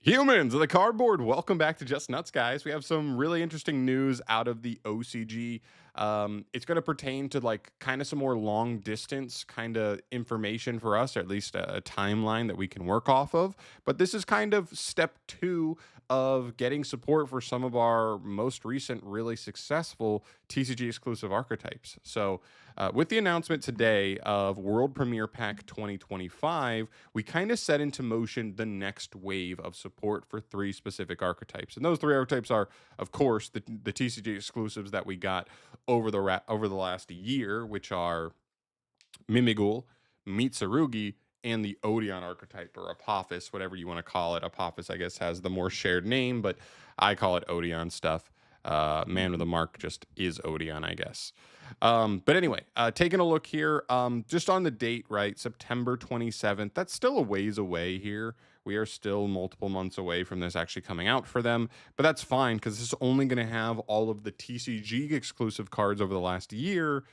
Humans of the cardboard, welcome back to Just Nuts, guys. We have some really interesting news out of the OCG. It's going to pertain to like kind of some more long distance kind of information for us, or at least a timeline that we can work off of. But this is kind of step two of getting support for some of our most recent, really successful TCG exclusive archetypes. So, with the announcement today of World Premiere Pack 2025, we kind of set into motion the next wave of support for three specific archetypes. And those three archetypes are, of course, the TCG exclusives that we got over the last year, which are Mimigul, Mitsurugi, and the Odeon archetype or Apophis, whatever you want to call it. Apophis, I guess, has the more shared name, but I call it Odeon stuff. Man with a mark just is Odeon, I guess. But anyway, taking a look here, just on the date, right? September 27th. That's still a ways away here. We are still multiple months away from this actually coming out for them, but that's fine because this is only going to have all of the TCG exclusive cards over the last year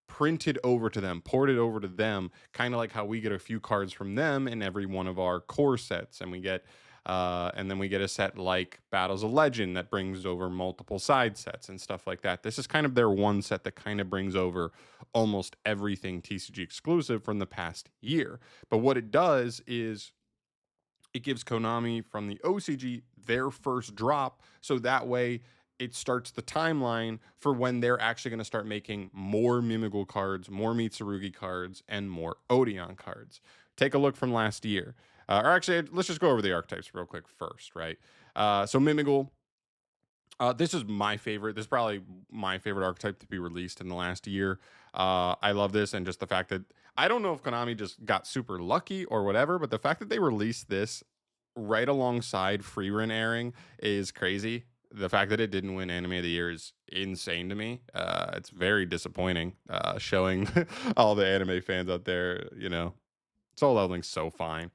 printed over to them, ported over to them, kind of like how we get a few cards from them in every one of our core sets, and then we get a set like Battles of Legend that brings over multiple side sets and stuff like that. This is kind of their one set that kind of brings over almost everything TCG exclusive from the past year. But what it does is it gives Konami from the OCG their first drop, so that way it starts the timeline for when they're actually going to start making more Mimigul cards, more Mitsurugi cards, and more Odeon cards. Take a look from last year. Or actually, let's just go over the archetypes real quick first, right? So Mimigul, this is my favorite. This is probably my favorite archetype to be released in the last year. I love this, and just the fact that I don't know if Konami just got super lucky or whatever, but the fact that they released this right alongside Free Run airing is crazy. The fact that it didn't win Anime of the Year is insane to me. It's very disappointing, showing all the anime fans out there, Soul Leveling's so fine.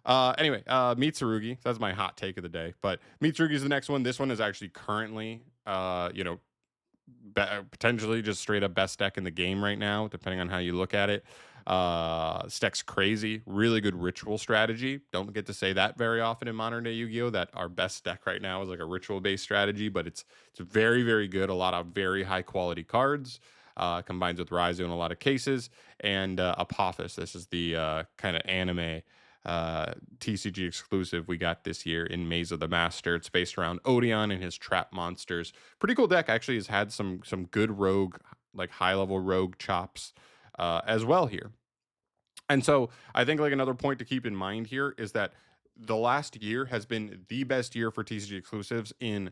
Anyway, Mitsurugi. That's my hot take of the day. But Mitsurugi is the next one. This one is actually currently, potentially just straight up best deck in the game right now, depending on how you look at it. This deck's crazy, really good ritual strategy. Don't get to say that very often in modern day Yu-Gi-Oh! That our best deck right now is like a ritual based strategy, but it's very very good. A lot of very high quality cards. Combines with Raizu in a lot of cases, and Apophis. This is the kind of anime TCG exclusive we got this year in Maze of the Master. It's based around Odeon and his trap monsters. Pretty cool deck. Actually, has had some good rogue, like high level rogue chops as well here. And so I think like another point to keep in mind here is that the last year has been the best year for TCG exclusives in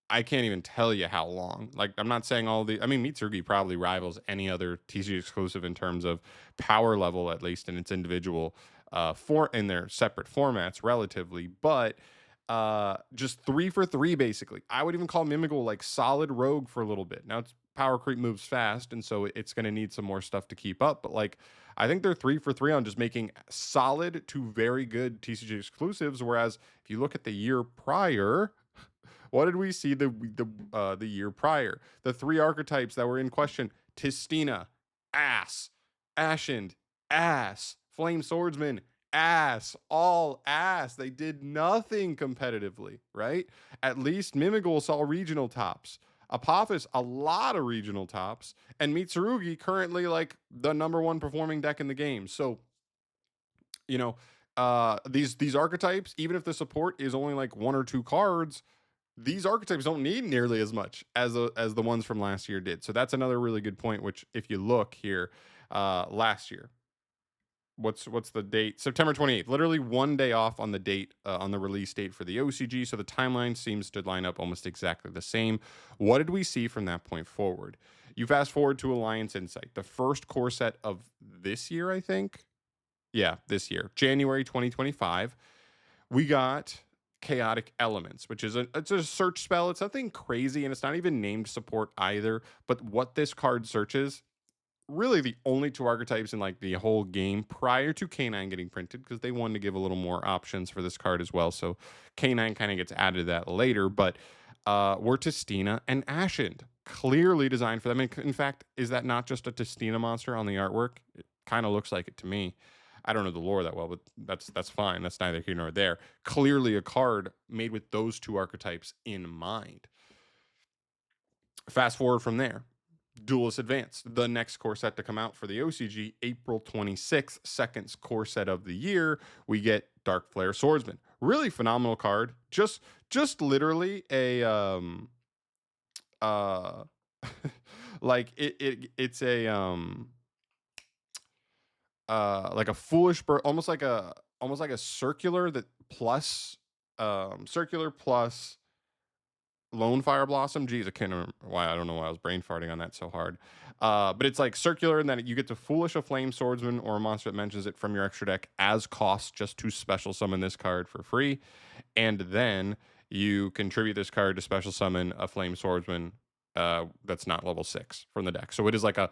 I can't even tell you how long. Like, I'm not saying I mean, Mitsurugi probably rivals any other TCG exclusive in terms of power level, at least in its individual in their separate formats, relatively. But just three for three, basically. I would even call Mimigul like solid rogue for a little bit. Now, it's power creep moves fast, and so it's going to need some more stuff to keep up. But like, I think they're three for three on just making solid to very good TCG exclusives. Whereas if you look at the year prior, what did we see the year prior? The three archetypes that were in question: Tistina, ass; Ashen, ass; Flame Swordsman, ass. All ass. They did nothing competitively, right? At least Mimigul saw regional tops. Apophis, a lot of regional tops, and Mitsurugi currently like the number one performing deck in the game. So you know, these archetypes, even if the support is only like one or two cards, these archetypes don't need nearly as much as the ones from last year did. So that's another really good point. Which, if you look here, last year, what's the date? September 28th. Literally one day off on the date on the release date for the OCG. So the timeline seems to line up almost exactly the same. What did we see from that point forward? You fast forward to Alliance Insight, the first core set of this year, I think. Yeah, this year, January 2025. We got Chaotic Elements, which is it's a search spell. It's nothing crazy, and it's not even named support either. But what this card searches, really the only two archetypes in like the whole game prior to K9 getting printed, because they wanted to give a little more options for this card as well. So K9 kind of gets added to that later, but were Tistina and Ashen, clearly designed for them. In fact, is that not just a Tistina monster on the artwork? It kind of looks like it to me. I don't know the lore that well, but that's fine. That's neither here nor there. Clearly a card made with those two archetypes in mind. Fast forward from there. Duelist Advanced, the next core set to come out for the OCG, April 26th, second core set of the year. We get Dark Flare Swordsman. Really phenomenal card. Just literally a uh like it's a like a foolish bird, almost like a circular that plus circular plus Lone Fire Blossom. Geez, I can't remember why. I don't know why I was brain farting on that so hard. But it's like circular in that you get to Foolish a Flame Swordsman or a monster that mentions it from your extra deck as cost just to special summon this card for free. And then you contribute this card to special summon a Flame Swordsman that's not level 6 from the deck. So it is like a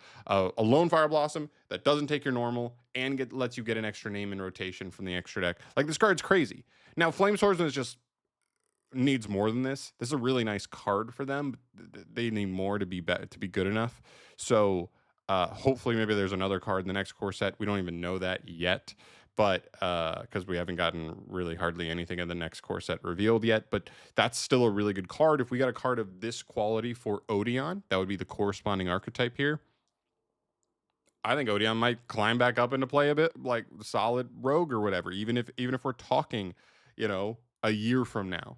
Lone Fire Blossom that doesn't take your normal and lets you get an extra name in rotation from the extra deck. Like, this card's crazy. Now, Flame Swordsman is just needs more than this. This is a really nice card for them. But they need more to be good enough. So hopefully maybe there's another card in the next core set. We don't even know that yet, but because we haven't gotten really hardly anything in the next core set revealed yet. But that's still a really good card. If we got a card of this quality for Odeon, that would be the corresponding archetype here. I think Odeon might climb back up into play a bit, like solid rogue or whatever. Even if we're talking, a year from now,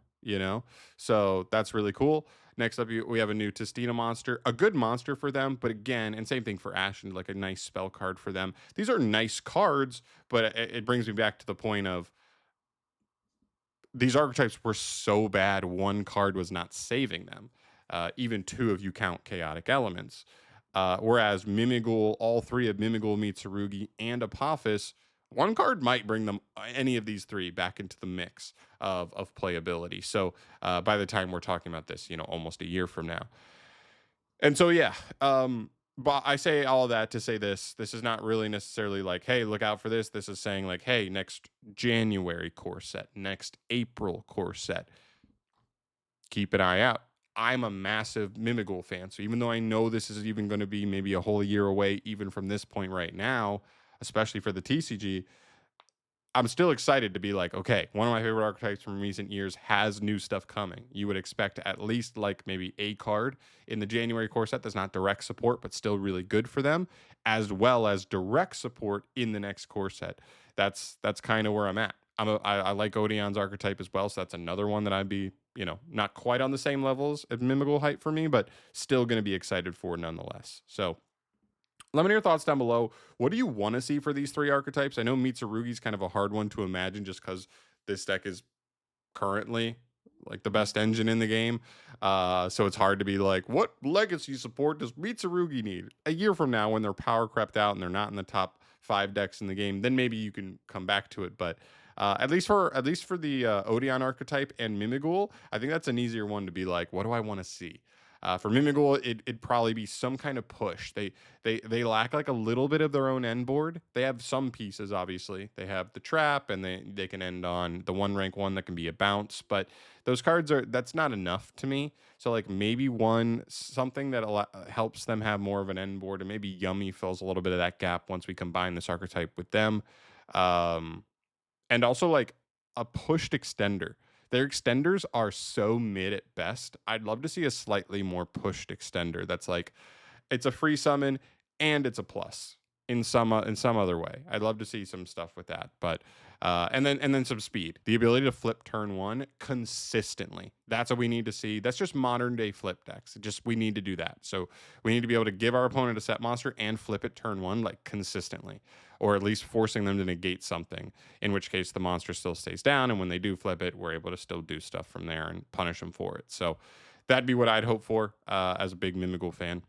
So that's really cool. Next up, we have a new Testina monster, a good monster for them, but again, and same thing for Ashen, like a nice spell card for them. These are nice cards, but it brings me back to the point of these archetypes were so bad, one card was not saving them. Even two if you count Chaotic Elements. Whereas Mimigul, all three of Mimigul, Mitsurugi, and Apophis, one card might bring them, any of these three, back into the mix of playability. So by the time we're talking about this, almost a year from now. And so, yeah, but I say all of that to say this is not really necessarily like, hey, look out for this. This is saying like, hey, next January core set, next April core set, keep an eye out. I'm a massive Mimigul fan. So even though I know this is even going to be maybe a whole year away, even from this point right now, especially for the TCG, I'm still excited to be like, okay, one of my favorite archetypes from recent years has new stuff coming. You would expect at least like maybe a card in the January core set that's not direct support, but still really good for them, as well as direct support in the next core set. That's kind of where I'm at. I like Odeon's archetype as well, so that's another one that I'd be, not quite on the same levels as Mimigul height for me, but still going to be excited for nonetheless. So let me know your thoughts down below. What do you want to see for these three archetypes? I know Mitsurugi's kind of a hard one to imagine just because this deck is currently like the best engine in the game. So it's hard to be like, what legacy support does Mitsurugi need? A year from now, when they're power crept out and they're not in the top 5 decks in the game, then maybe you can come back to it. But at least for the Odeon archetype and Mimigul, I think that's an easier one to be like, what do I want to see? For Mimigul, it'd probably be some kind of push. They lack like a little bit of their own end board. They have some pieces, obviously. They have the trap, and they can end on the 1 rank one that can be a bounce. But those cards that's not enough to me. So like maybe something that helps them have more of an end board, and maybe Yummy fills a little bit of that gap once we combine this archetype with them. And also like a pushed extender. Their extenders are so mid at best. I'd love to see a slightly more pushed extender that's like, it's a free summon and it's a plus in some other way. I'd love to see some stuff with that. But and then some speed. The ability to flip turn 1 consistently. That's what we need to see. That's just modern day flip decks. We need to do that. So we need to be able to give our opponent a set monster and flip it turn 1 like consistently, or at least forcing them to negate something, in which case the monster still stays down, and when they do flip it, we're able to still do stuff from there and punish them for it. So that'd be what I'd hope for as a big Mimigul fan.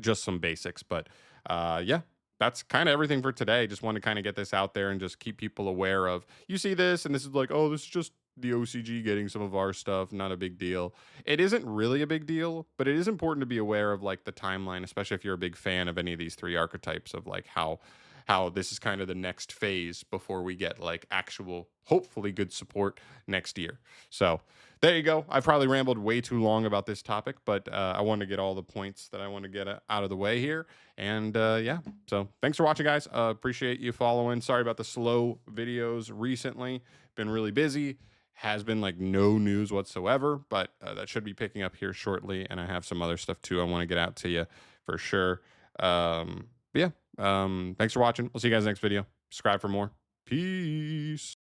Just some basics, but yeah, that's kind of everything for today. Just want to kind of get this out there and just keep people aware of, you see this and this is like, oh, this is just the OCG getting some of our stuff, not a big deal. It isn't really a big deal, but it is important to be aware of like the timeline, especially if you're a big fan of any of these three archetypes, of like how how this is kind of the next phase before we get like actual, hopefully good support next year. So there you go. I probably rambled way too long about this topic, but I wanted to get all the points that I want to get out of the way here. And yeah, so thanks for watching, guys. Appreciate you following. Sorry about the slow videos recently. Been really busy. Has been like no news whatsoever, but that should be picking up here shortly. And I have some other stuff too I want to get out to you for sure. But yeah, thanks for watching. We'll see you guys next video. Subscribe for more. Peace.